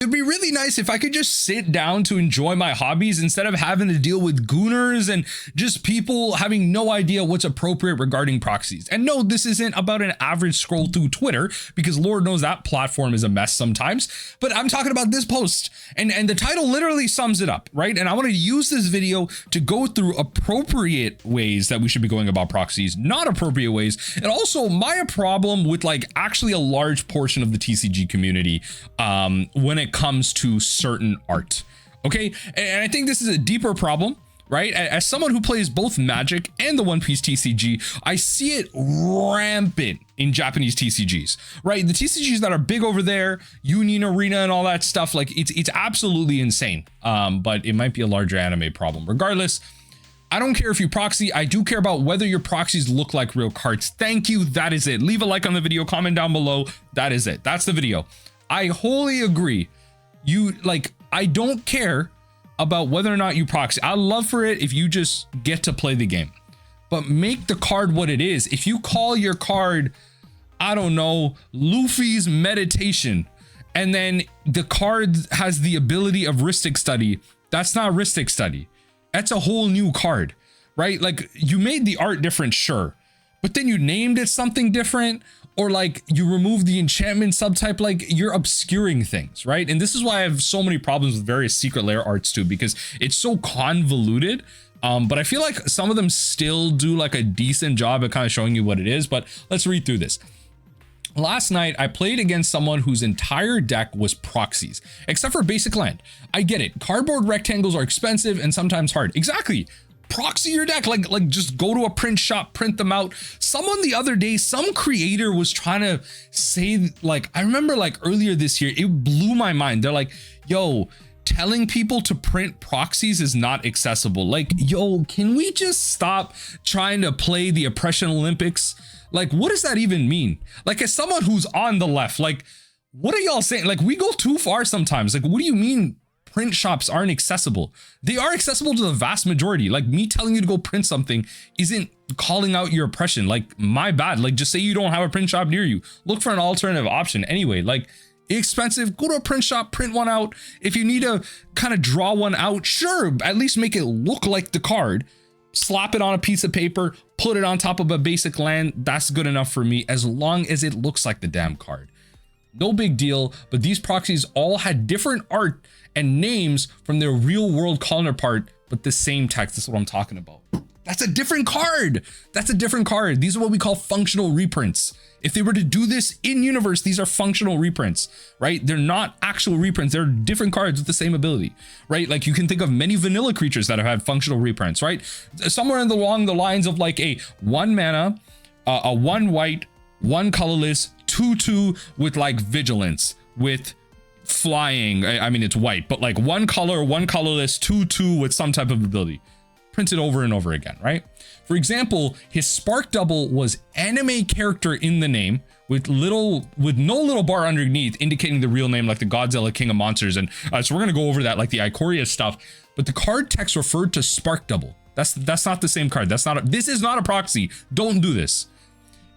It'd be really nice if I could just sit down to enjoy my hobbies instead of having to deal with gooners and just people having no idea what's appropriate regarding proxies. And no, this isn't about an average scroll through Twitter, because Lord knows that platform is a mess sometimes, but I'm talking about this post, and the title literally sums it up, right? And I want to use this video to go through appropriate ways that we should be going about proxies, not appropriate ways, and also my problem with like actually a large portion of the TCG community when it comes to certain art. Okay, and I think this is a deeper problem, right? As someone who plays both Magic and the One Piece TCG, I see it rampant in Japanese TCGs, right? The TCGs that are big over there, Union Arena and all that stuff, like it's absolutely insane. But it might be a larger anime problem. Regardless, I don't care if you proxy. I do care about whether your proxies look like real cards. Thank you. That is it. Leave a like on the video, comment down below. That is it. That's the video. I wholly agree. I don't care about whether or not you proxy. I love for it if you just get to play the game, but make the card what it is. If you call your card, I don't know, Luffy's Meditation, and then the card has the ability of Ristic Study, that's not Ristic Study. That's a whole new card, right? Like, you made the art different, sure, but then you named it something different, or like you remove the enchantment subtype. Like, you're obscuring things, right? And this is why I have so many problems with various secret lair arts too, because it's so convoluted. But I feel like some of them still do like a decent job at kind of showing you what it is. But let's read through this. Last night, I played against someone whose entire deck was proxies, except for basic land. I get it. Cardboard rectangles are expensive and sometimes hard. Exactly. Proxy your deck, like just go to a print shop, print them out. Someone the other day, some creator was trying to say, like, I remember like earlier this year, it blew my mind. They're like, yo, telling people to print proxies is not accessible. Like, yo, can we just stop trying to play the oppression Olympics? Like, what does that even mean? Like, as someone who's on the left, like, what are y'all saying? Like, we go too far sometimes. Like, what do you mean print shops aren't accessible? They are accessible to the vast majority. Like, me telling you to go print something isn't calling out your oppression. Like, my bad. Like, just say you don't have a print shop near you. Look for an alternative option. Anyway, like, expensive, go to a print shop, print one out. If you need to kind of draw one out, sure, at least make it look like the card. Slap it on a piece of paper, put it on top of a basic land. That's good enough for me, as long as it looks like the damn card. No big deal, but these proxies all had different art and names from their real world counterpart, but the same text. This is what I'm talking about. That's a different card. That's a different card. These are what we call functional reprints. If they were to do this in universe, these are functional reprints, right? They're not actual reprints. They're different cards with the same ability, right? Like, you can think of many vanilla creatures that have had functional reprints, right? Somewhere along the lines of like a 1 mana, a 1 white, 1 colorless, 2/2 with like vigilance, with flying. I mean, it's white, but like 1 color, 1 colorless, 2/2 with some type of ability. Printed over and over again, right? For example, his spark double was anime character in the name with no little bar underneath indicating the real name, like the Godzilla King of Monsters. And so we're gonna go over that, like the Ikoria stuff, but the card text referred to spark double. That's not the same card. This is not a proxy. Don't do this.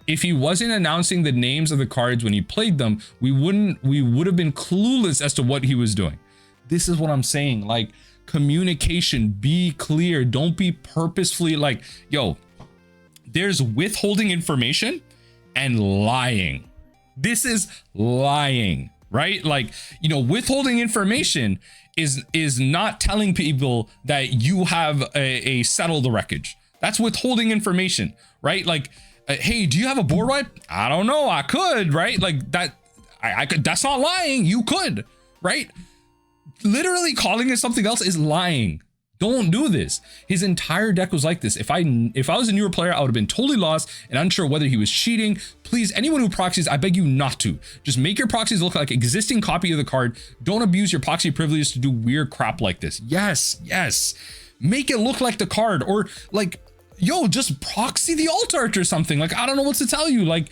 If he wasn't announcing the names of the cards when he played them, we would have been clueless as to what he was doing. This is what I'm saying. Like, communication, be clear. Don't be purposefully like, yo, there's withholding information and lying. This is lying, right? Like, you know, withholding information is not telling people that you have a settle the wreckage. That's withholding information, right? Like, hey, do you have a board wipe? I don't know, I could, right? Like, that I could. That's not lying. You could, right? Literally calling it something else is lying. Don't do this. His entire deck was like this. If I was a newer player, I would have been totally lost and unsure whether he was cheating. Please, anyone who proxies, I beg you not to. Just make your proxies look like existing copy of the card. Don't abuse your proxy privileges to do weird crap like this. Yes, make it look like the card, or like, yo, just proxy the alt art or something. Like, I don't know what to tell you. Like,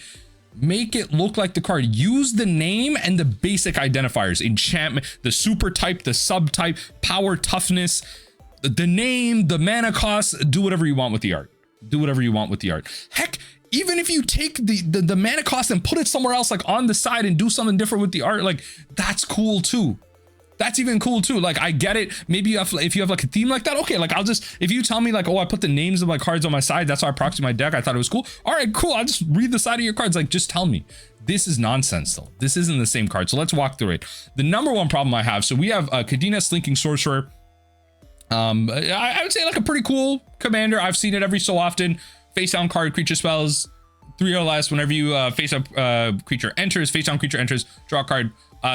make it look like the card. Use the name and the basic identifiers: enchantment, the super type, the subtype, power, toughness, the name, the mana cost. Do whatever you want with the art. Do whatever you want with the art. Heck, even if you take the mana cost and put it somewhere else, like on the side, and do something different with the art, like, that's cool too, that's even cool too. Like I get it. Maybe you have, if you have like a theme like that, okay, like I'll just, if you tell me like, oh, I put the names of my cards on my side, that's how I proxy my deck, I thought it was cool. All right, cool. I'll just read the side of your cards. Like just tell me. This is nonsense though. This isn't the same card. So let's walk through it. The number one problem I have, so we have Kadena Slinking Sorcerer. I would say like a pretty cool commander. I've seen it every so often. Face down card, creature spells, 3 or less. Whenever you face up creature enters, face down creature enters, draw a card.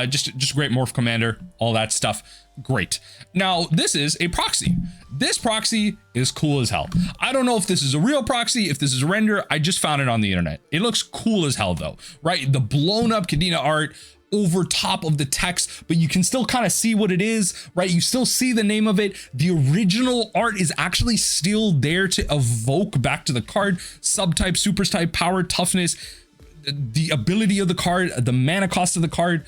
Just great morph commander, all that stuff. Great. Now this is a proxy. This proxy is cool as hell. I don't know if this is a real proxy, if this is a render. I just found it on the internet. It looks cool as hell though, right? The blown up Kadena art over top of the text, but you can still kind of see what it is, right? You still see the name of it. The original art is actually still there to evoke back to the card, subtype, super type, power, toughness, the ability of the card, the mana cost of the card.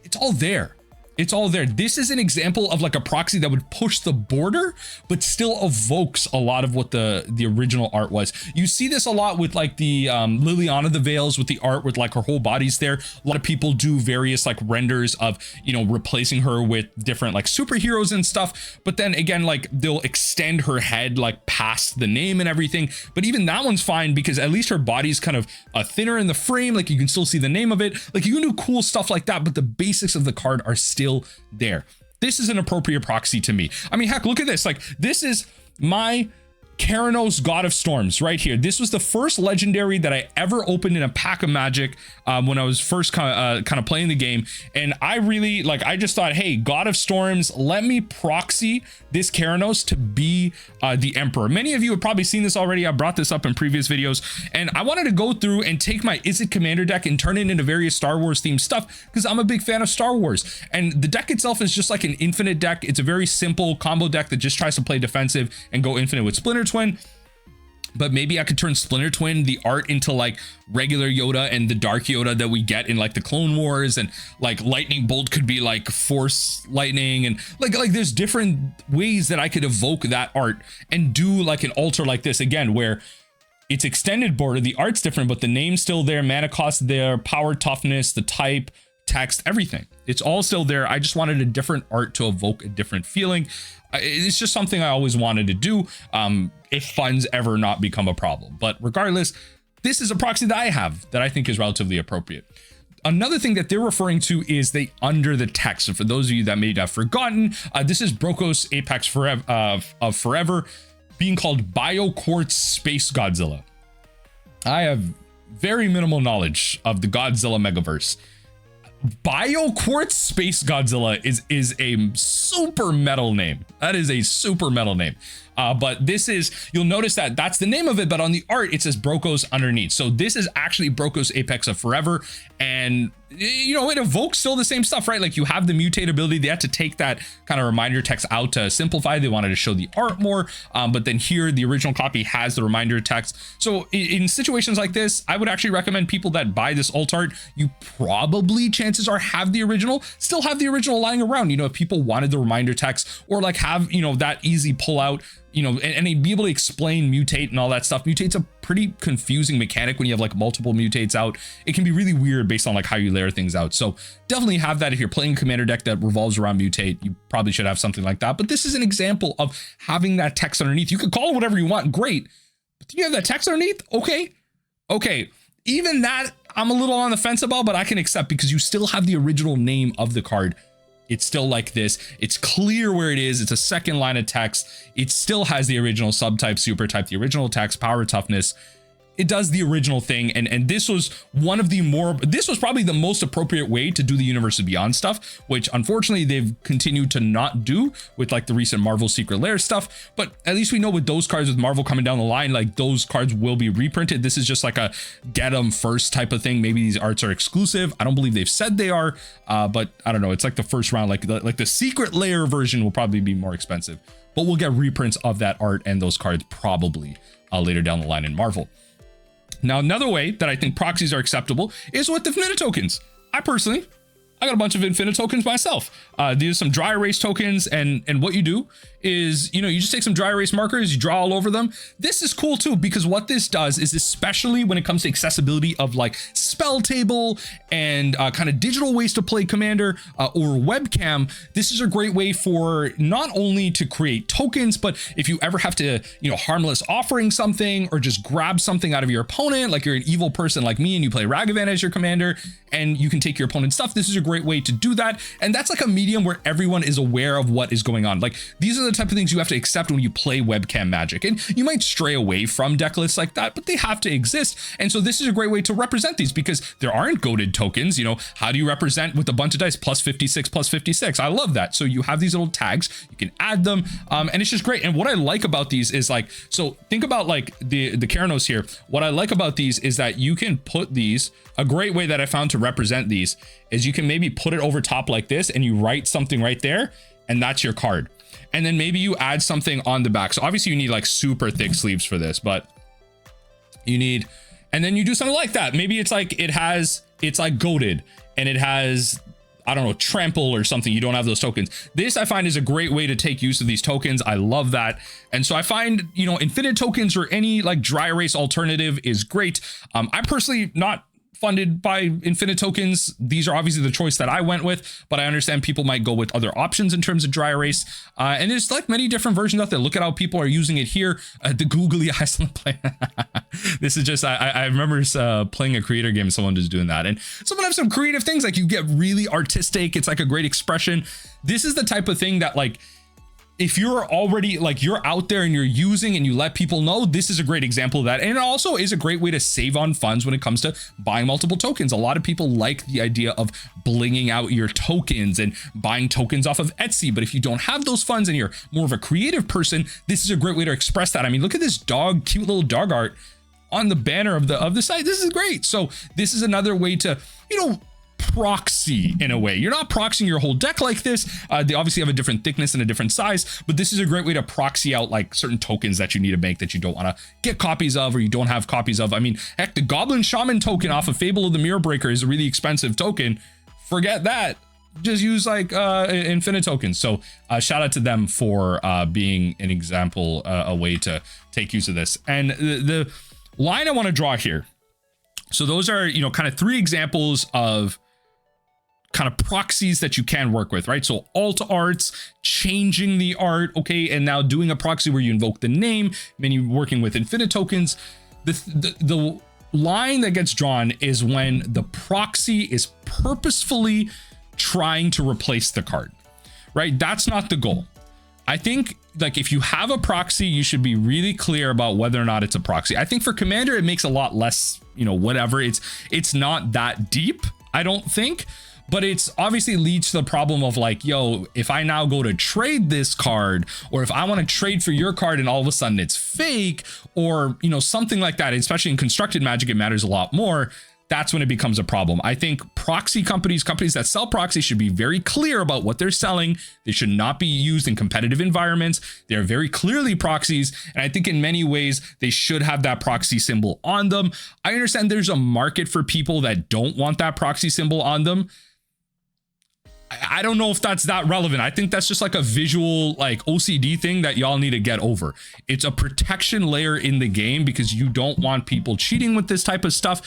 It's all there. It's all there. This is an example of like a proxy that would push the border, but still evokes a lot of what the original art was. You see this a lot with like the Liliana the Veils, with the art with like her whole body's there. A lot of people do various like renders of, you know, replacing her with different like superheroes and stuff. But then again, like they'll extend her head like past the name and everything. But even that one's fine because at least her body's kind of thinner in the frame. Like you can still see the name of it. Like you can do cool stuff like that, but the basics of the card are still there. This is an appropriate proxy to me. I mean, heck, look at this. Like this is my Keranos God of Storms right here. This was the first legendary that I ever opened in a pack of Magic when I was first kind of playing the game. And I really like, I just thought, hey, God of Storms, let me proxy this Keranos to be the Emperor. Many of you have probably seen this already. I brought this up in previous videos, and I wanted to go through and take my Is It Commander deck and turn it into various Star Wars themed stuff because I'm a big fan of Star Wars. And the deck itself is just like an infinite deck. It's a very simple combo deck that just tries to play defensive and go infinite with Splinter Twin. But maybe I could turn Splinter Twin, the art, into like regular Yoda and the Dark Yoda that we get in like the Clone Wars, and like Lightning Bolt could be like Force Lightning, and like there's different ways that I could evoke that art and do like an altar like this again, where it's extended border, the art's different, but the name's still there, mana cost there, power, toughness, the type, text, everything. It's all still there. I just wanted a different art to evoke a different feeling. It's just something I always wanted to do if funds ever not become a problem. But regardless, this is a proxy that I have that I think is relatively appropriate. Another thing that they're referring to is the under the text. So for those of you that may have forgotten, this is Brokos Apex Forever, of Forever being called BioQuartz Space Godzilla. I have very minimal knowledge of the Godzilla megaverse. BioQuartz Space Godzilla is a super metal name. That is a super metal name. But this is, you'll notice that that's the name of it, but on the art it says Brokos underneath. So this is actually Brokos Apex of Forever, and you know, it evokes still the same stuff, right? Like you have the mutate ability. They had to take that kind of reminder text out to simplify. They wanted to show the art more, but then here the original copy has the reminder text. So in situations like this, I would actually recommend people that buy this alt art, you probably, chances are, have the original, still have the original lying around. You know, if people wanted the reminder text, or like have, you know, that easy pull out, you know, and be able to explain mutate and all that stuff. Mutate's a pretty confusing mechanic when you have like multiple mutates out. It can be really weird based on like how you layer things out. So definitely have that. If you're playing a commander deck that revolves around mutate, you probably should have something like that. But this is an example of having that text underneath. You could call it whatever you want, great, but do you have that text underneath? Okay, even that I'm a little on the fence about, but I can accept because you still have the original name of the card. It's still like this. It's clear where it is. It's a second line of text. It still has the original subtype, super type, the original text, power, toughness. It does the original thing. And this was one of the this was probably the most appropriate way to do the Universes Beyond stuff, which unfortunately they've continued to not do with like the recent Marvel Secret Lair stuff. But at least we know with those cards, with Marvel coming down the line, like those cards will be reprinted. This is just like a get them first type of thing. Maybe these arts are exclusive. I don't believe they've said they are, but I don't know. It's like the first round, like the Secret Lair version will probably be more expensive, but we'll get reprints of that art and those cards probably later down the line in Marvel. Now, another way that I think proxies are acceptable is with Infinite tokens. I got a bunch of Infinite tokens myself. These are some dry erase tokens, and what you do is, you know, you just take some dry erase markers, you draw all over them. This is cool too, because what this does is, especially when it comes to accessibility of like spell table and kind of digital ways to play Commander or webcam, this is a great way for not only to create tokens, but if you ever have to, you know, harmless offering something or just grab something out of your opponent, like you're an evil person like me and you play Ragavan as your commander and you can take your opponent's stuff, this is a great way to do that. And that's like a medium where everyone is aware of what is going on. Like these are the type of things you have to accept when you play webcam Magic, and you might stray away from deck lists like that, but they have to exist. And so this is a great way to represent these, because there aren't goated tokens. You know, how do you represent with a bunch of dice plus 56 plus 56? I love that. So you have these little tags, you can add them, and it's just great. And what I like about these is like, so think about like the Keranos here. What I like about these is that you can put these, a great way that I found to represent these is you can maybe put it over top like this and you write something right there, and that's your card. And then maybe you add something on the back. So obviously you need like super thick sleeves for this, but you need, and then you do something like that. Maybe it's like, it's like goated and it has, I don't know, trample or something. You don't have those tokens. This I find is a great way to take use of these tokens. I love that. And so I find, you know, infinite tokens or any like dry erase alternative is great. I'm personally not funded by infinite tokens. These are obviously the choice that I went with, but I understand people might go with other options in terms of dry erase. And there's like many different versions out there. Look at how people are using it here. The googly eyes on the play. This is just, I remember playing a creator game, someone was doing that. And someone have some creative things, like you get really artistic. It's like a great expression. This is the type of thing that like, if you're already like you're out there and you're using and you let people know, this is a great example of that. And it also is a great way to save on funds when it comes to buying multiple tokens. A lot of people like the idea of blinging out your tokens and buying tokens off of Etsy. But if you don't have those funds and you're more of a creative person, this is a great way to express that. I mean, look at this dog, cute little dog art on the banner of the site. This is great. So this is another way to, you know, proxy in a way. You're not proxying your whole deck like this. They obviously have a different thickness and a different size, but this is a great way to proxy out like certain tokens that you need to make that you don't want to get copies of or you don't have copies of. I mean, heck, the Goblin Shaman token off of Fable of the Mirror Breaker is a really expensive token. Forget that. Just use like infinite tokens. So shout out to them for being an example, a way to take use of this. And the line I want to draw here. So those are, you know, kind of three examples of kind of proxies that you can work with, right? So alt arts, changing the art, okay, and now doing a proxy where you invoke the name, then you're working with infinite tokens. The line that gets drawn is when the proxy is purposefully trying to replace the card, right? That's not the goal. I think like if you have a proxy, you should be really clear about whether or not it's a proxy. I think for Commander, it makes a lot less, you know, whatever. It's not that deep, I don't think. But it's obviously leads to the problem of like, yo, if I now go to trade this card, or if I want to trade for your card and all of a sudden it's fake, or, you know, something like that, especially in constructed Magic, it matters a lot more. That's when it becomes a problem. I think proxy companies that sell proxies should be very clear about what they're selling. They should not be used in competitive environments. They're very clearly proxies. And I think in many ways, they should have that proxy symbol on them. I understand there's a market for people that don't want that proxy symbol on them. I don't know if that's that relevant. I think that's just like a visual like OCD thing that y'all need to get over. It's a protection layer in the game because you don't want people cheating with this type of stuff.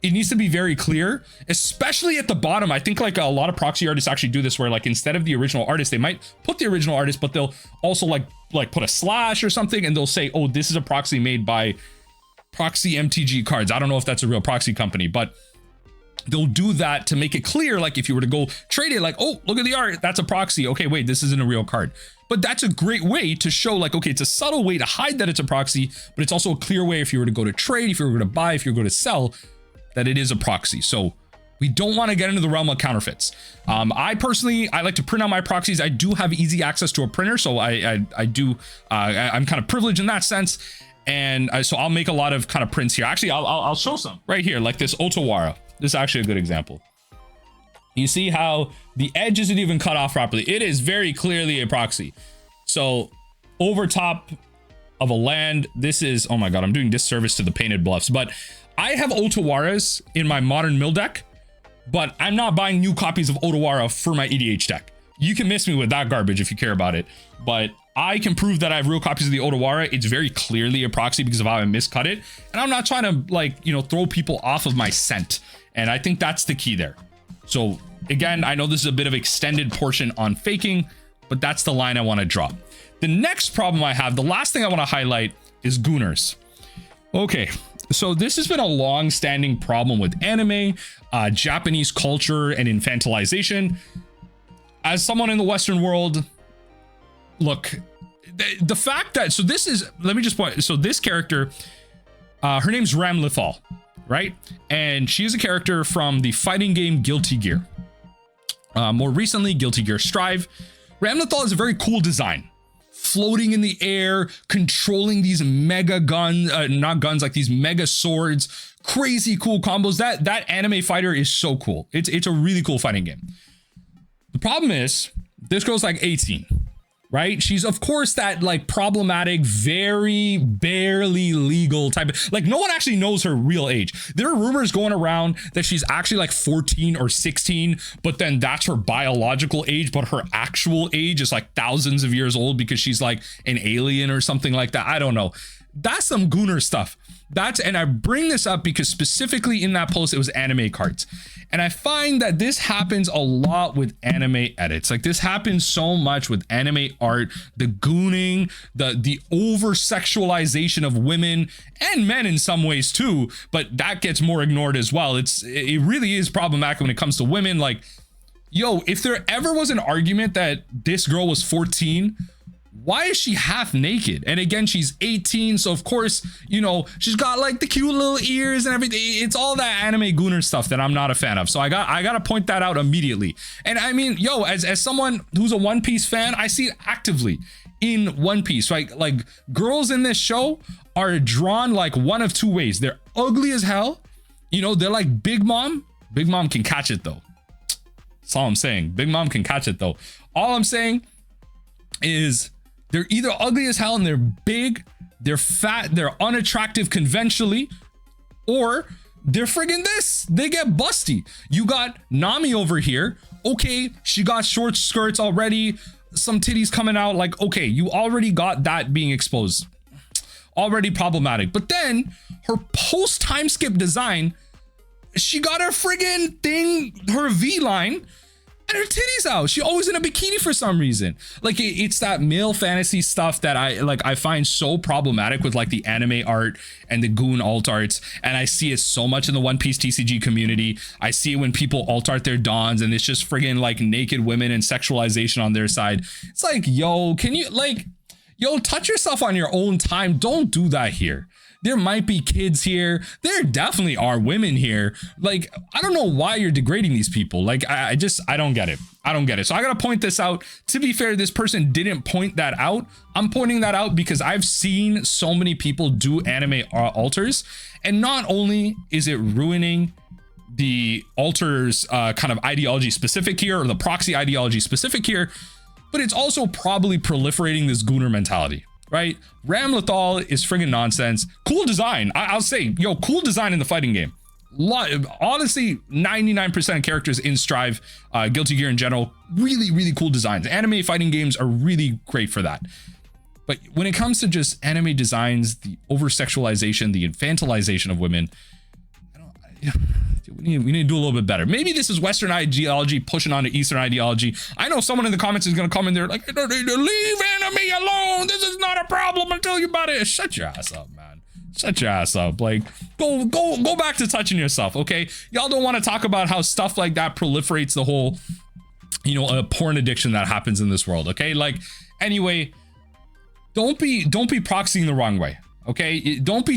It needs to be very clear, especially at the bottom. I think like a lot of proxy artists actually do this where like instead of the original artist, they might put the original artist, but they'll also like put a slash or something and they'll say, oh, this is a proxy made by Proxy MTG cards. I don't know if that's a real proxy company, but they'll do that to make it clear. Like if you were to go trade it, like, oh, look at the art, that's a proxy. Okay, wait, this isn't a real card. But that's a great way to show like, okay, it's a subtle way to hide that it's a proxy, but it's also a clear way if you were to go to trade, if you were going to buy, if you're going to sell, that it is a proxy. So we don't want to get into the realm of counterfeits. I personally like to print out my proxies. I do have easy access to a printer. So I'm kind of privileged in that sense. And so I'll make a lot of kind of prints here. Actually, I'll show some right here, like this Otawara. This is actually a good example. You see how the edge isn't even cut off properly. It is very clearly a proxy. So over top of a land, this is, oh my God, I'm doing disservice to the painted bluffs, but I have Otawaras in my modern mill deck, but I'm not buying new copies of Otawara for my EDH deck. you can miss me with that garbage if you care about it. But I can prove that I have real copies of the Odawara. It's very clearly a proxy because of how I miscut it. And I'm not trying to, like, you know, throw people off of my scent. And I think that's the key there. So again, I know this is a bit of extended portion on faking, but that's the line I want to drop. The next problem I have, the last thing I want to highlight, is Gooners. Okay, so this has been a long-standing problem with anime, Japanese culture, and infantilization. As someone in the Western world, look, the fact that, so this is, let me just point, so this character, her name's Ramlethal, right? And she is a character from the fighting game Guilty Gear. More recently, Guilty Gear Strive. Ramlethal is a very cool design. Floating in the air, controlling these mega guns, not guns, like these mega swords, crazy cool combos. That anime fighter is so cool. It's a really cool fighting game. The problem is, this girl's like 18, right? She's of course that like problematic, very barely legal type of, like no one actually knows her real age. There are rumors going around that she's actually like 14 or 16, but then that's her biological age, but her actual age is like thousands of years old because she's like an alien or something like that. I don't know. That's some Gooner stuff. And I bring this up because specifically in that post, it was anime cards. And I find that this happens a lot with anime edits. Like this happens so much with anime art, the gooning, the over sexualization of women and men in some ways too, but that gets more ignored as well. It really is problematic when it comes to women. Like, yo, if there ever was an argument that this girl was 14, why is she half naked? And again, she's 18, so of course, you know, she's got like the cute little ears and everything. It's all that anime Gooner stuff that I'm not a fan of. So I gotta point that out immediately. And I mean, yo, as someone who's a One Piece fan, I see it actively in One Piece. Like girls in this show are drawn like one of two ways. They're ugly as hell. You know, they're like Big Mom. Big Mom can catch it though. That's all I'm saying. Big Mom can catch it though. All I'm saying is, they're either ugly as hell and they're big, they're fat, they're unattractive conventionally, or they're friggin' this. They get busty. You got Nami over here. Okay, she got short skirts already, some titties coming out. Like, okay, you already got that being exposed. Already problematic. But then her post time skip design, she got her friggin' thing, her V line, and her titties out. She always in a bikini for some reason. Like it's that male fantasy stuff that I find so problematic with like the anime art and the goon alt arts. And I see it so much in the One Piece TCG community. I see it when people alt art their dons and it's just friggin' like naked women and sexualization on their side. It's like, yo, can you like, yo, touch yourself on your own time. Don't do that here. There might be kids here. There definitely are women here. Like, I don't know why you're degrading these people. Like, I don't get it. I don't get it. So I got to point this out. To be fair, this person didn't point that out. I'm pointing that out because I've seen so many people do anime alters. And not only is it ruining the alters kind of ideology specific here, or the proxy ideology specific here, but it's also probably proliferating this Gooner mentality. Right? Ramlethal is friggin' nonsense. Cool design. I'll say, yo, cool design in the fighting game. Honestly, 99% of characters in Strive, Guilty Gear in general, really, really cool designs. Anime fighting games are really great for that. But when it comes to just anime designs, the over-sexualization, the infantilization of women, we need to do a little bit better. Maybe this is Western ideology pushing on to Eastern ideology. I know someone in the comments is going to come in there like, leave anime alone. This is not a problem until you buy it. Shut your ass up, man. Shut your ass up. Like, go back to touching yourself, okay? Y'all don't want to talk about how stuff like that proliferates the whole, you know, a porn addiction that happens in this world, okay? Like, anyway, don't be proxying the wrong way. Okay, don't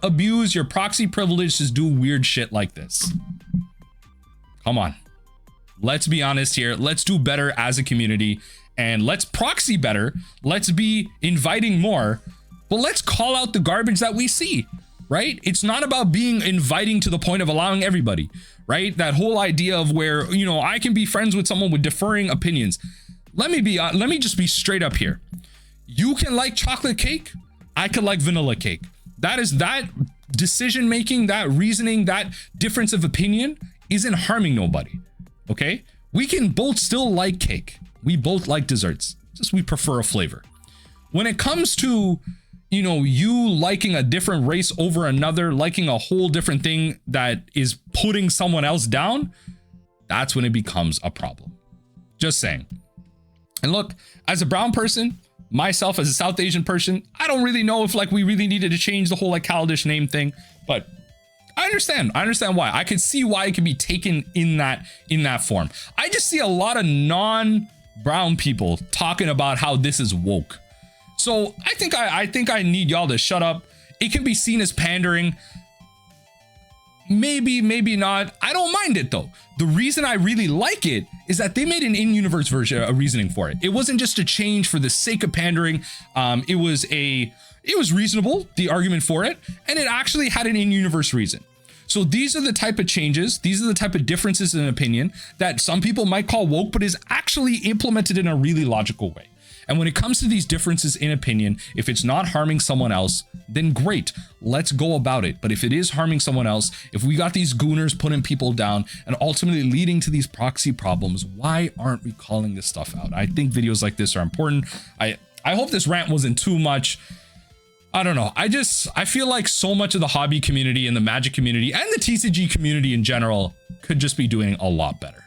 abuse your proxy privilege to do weird shit like this. Come on, let's be honest here. Let's do better as a community and let's proxy better. Let's be inviting more, but let's call out the garbage that we see, right? It's not about being inviting to the point of allowing everybody, right? That whole idea of where, you know, I can be friends with someone with differing opinions. Let me just be straight up here. You can like chocolate cake. I could like vanilla cake. That decision making, that reasoning, that difference of opinion isn't harming nobody. Okay? We can both still like cake. We both like desserts. Just we prefer a flavor. When it comes to, you know, you liking a different race over another, liking a whole different thing that is putting someone else down, that's when it becomes a problem. Just saying. And look, as a brown person, myself as a South Asian person, I don't really know if like we really needed to change the whole like Kaladesh name thing, but I understand why. I can see why it can be taken in that form. I just see a lot of non-brown people talking about how this is woke. So I think I need y'all to shut up. It can be seen as pandering. Maybe not. I don't mind it though. The reason I really like it is that they made an in-universe version, a reasoning for it. It wasn't just a change for the sake of pandering. It was reasonable, the argument for it, and it actually had an in-universe reason. So these are the type of changes, these are the type of differences in opinion that some people might call woke, but is actually implemented in a really logical way. And when it comes to these differences in opinion, if it's not harming someone else, then great, let's go about it. But if it is harming someone else, if we got these Gooners putting people down and ultimately leading to these proxy problems, why aren't we calling this stuff out? I think videos like this are important. I hope this rant wasn't too much. I don't know. I feel like so much of the hobby community and the Magic community and the TCG community in general could just be doing a lot better.